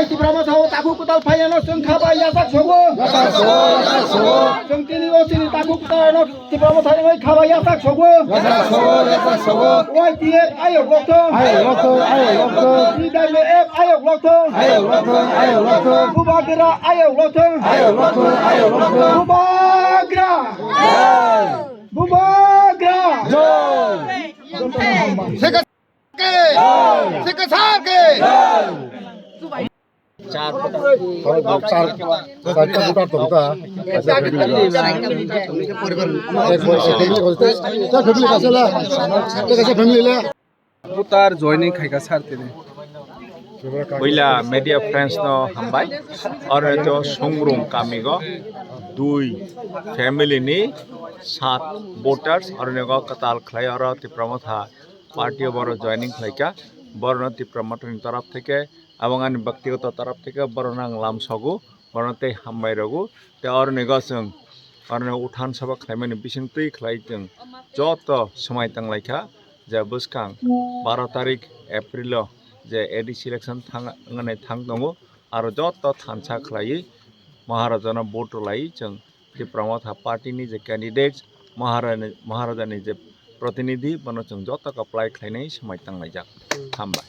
Tibrama tahu taku kutal payano sung kaba yasak sogo. Sung tini osini taku kutal Tibrama tahu kaba yasak sogo. YTF ayo lokto. TWF ayo lokto. Bubagra ayo lokto. Bubagra. Putar joining khai ka sarte ne Wila media friends no hambai और तो संग्रुम कामिगो दुई family नि सात voters और नेगो कताल खलाई और तिप्रमथा party बरो joining खलाइका बरन तिप्रमथनि तरफ থেকে এবং আনি ব্যক্তিগত तरफ থেকে বরনাং লামসগু বরনতে হামবাই রগু তে और नेगो जों और उठान सभा खलाइमानि बिसिंतै खलाइजों যত সময় তাংলাইকা যে বুসকাং 12 তারিখ এপ্রিল যে এডি সিলেকশন थांगने थांग दङ आरो যত थानसा खलायै महाराजानो भोट लाई जों तिप्रमथा पार्टीनि जे कैंडिडेट्स महाराजानि जे प्रतिनिधि बनो जों যত एप्लाइ खालायनाय समय तांलायजा हामबाय।